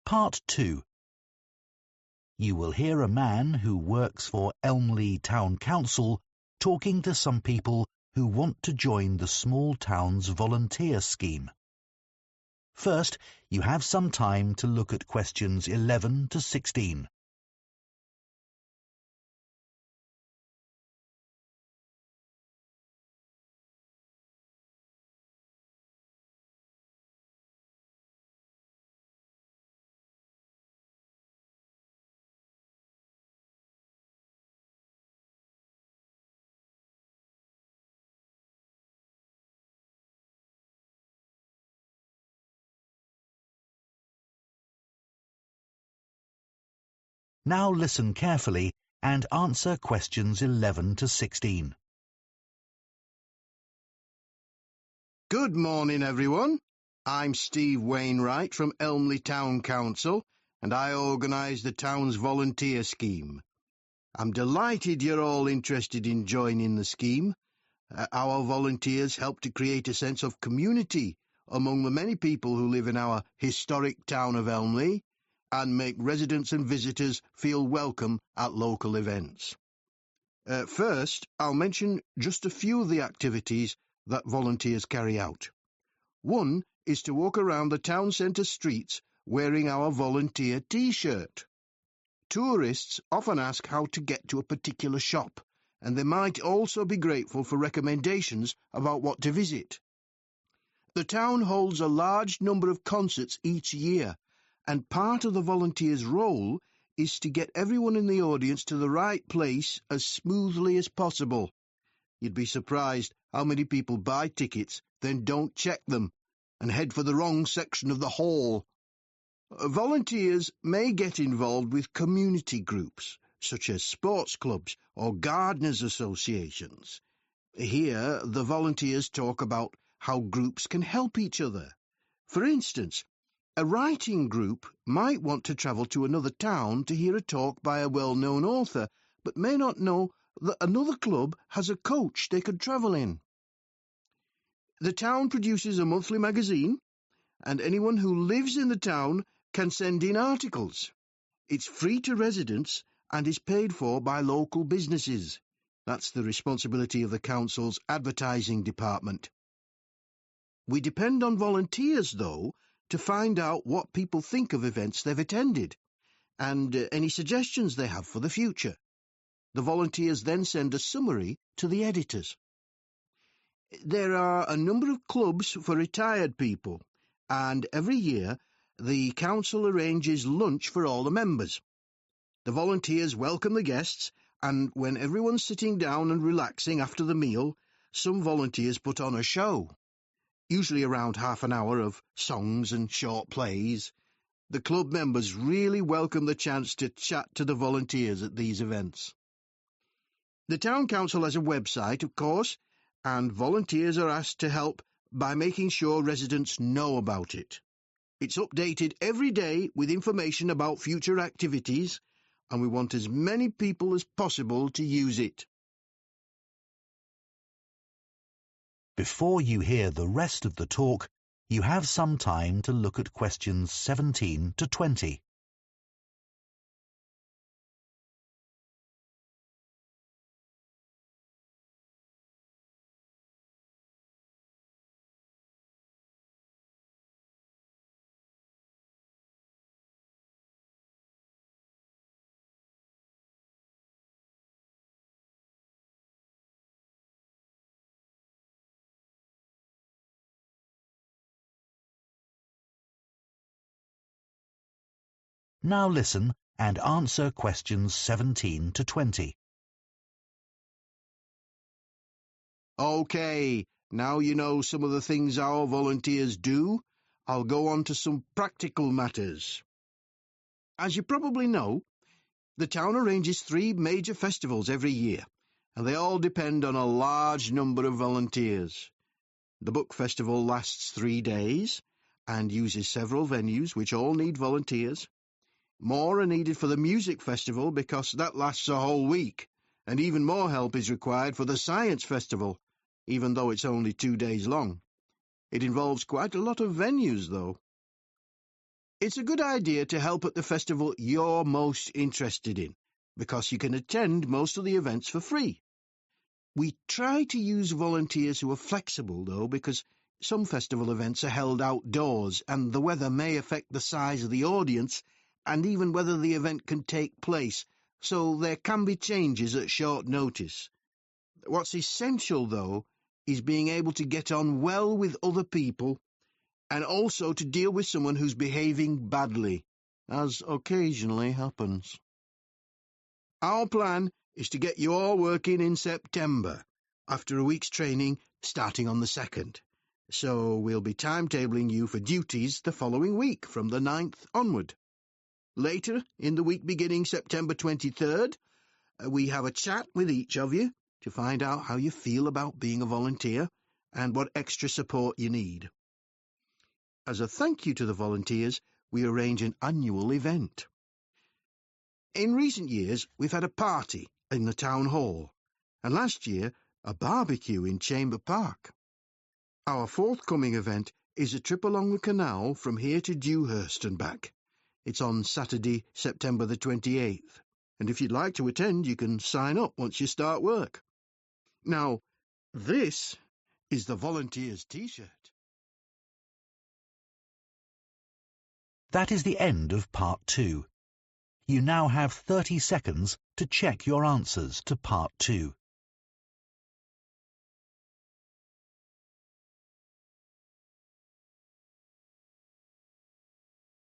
Part 2. You will hear a man who works for Elmley Town Council talking to some people who want to join the small town's volunteer scheme. First, you have some time to look at questions 11 to 16. Now listen carefully and answer questions 11 to 16. Good morning, everyone. I'm Steve Wainwright from Elmley Town Council, and I organise the town's volunteer scheme. I'm delighted you're all interested in joining the scheme. Our volunteers help to create a sense of community among the many people who live in our historic town of Elmley, and make residents and visitors feel welcome at local events. First, I'll mention just a few of the activities that volunteers carry out. One is to walk around the town centre streets wearing our volunteer T-shirt. Tourists often ask how to get to a particular shop, and they might also be grateful for recommendations about what to visit. The town holds a large number of concerts each year, and part of the volunteers' role is to get everyone in the audience to the right place as smoothly as possible. You'd be surprised how many people buy tickets, then don't check them, and head for the wrong section of the hall. Volunteers may get involved with community groups, such as sports clubs or gardeners' associations. Here, the volunteers talk about how groups can help each other. For instance, a writing group might want to travel to another town to hear a talk by a well-known author, but may not know that another club has a coach they could travel in. The town produces a monthly magazine, and anyone who lives in the town can send in articles. It's free to residents and is paid for by local businesses. That's the responsibility of the council's advertising department. We depend on volunteers, though, to find out what people think of events they've attended, and any suggestions they have for the future. The volunteers then send a summary to the editors. There are a number of clubs for retired people, and every year the council arranges lunch for all the members. The volunteers welcome the guests, and when everyone's sitting down and relaxing after the meal, some volunteers put on a show. Usually around half an hour of songs and short plays. The club members really welcome the chance to chat to the volunteers at these events. The town council has a website, of course, and volunteers are asked to help by making sure residents know about it. It's updated every day with information about future activities, and we want as many people as possible to use it. Before you hear the rest of the talk, you have some time to look at questions 17 to 20. Now listen and answer questions 17 to 20. OK, now you know some of the things our volunteers do. I'll go on to some practical matters. As you probably know, the town arranges 3 major festivals every year, and they all depend on a large number of volunteers. The book festival lasts 3 days and uses several venues which all need volunteers. More are needed for the music festival because that lasts a whole week, and even more help is required for the science festival, even though it's only 2 days long. It involves quite a lot of venues, though. It's a good idea to help at the festival you're most interested in, because you can attend most of the events for free. We try to use volunteers who are flexible, though, because some festival events are held outdoors and the weather may affect the size of the audience and even whether the event can take place, so there can be changes at short notice. What's essential, though, is being able to get on well with other people and also to deal with someone who's behaving badly, as occasionally happens. Our plan is to get you all working in September, after a week's training starting on the 2nd. So we'll be timetabling you for duties the following week from the 9th onward. Later, in the week beginning September 23rd, we have a chat with each of you to find out how you feel about being a volunteer and what extra support you need. As a thank you to the volunteers, we arrange an annual event. In recent years, we've had a party in the town hall, and last year, a barbecue in Chamber Park. Our forthcoming event is a trip along the canal from here to Dewhurst and back. It's on Saturday, September the 28th, and if you'd like to attend, you can sign up once you start work. Now, this is the Volunteers T-shirt. That is the end of Part 2. You now have 30 seconds to check your answers to Part 2.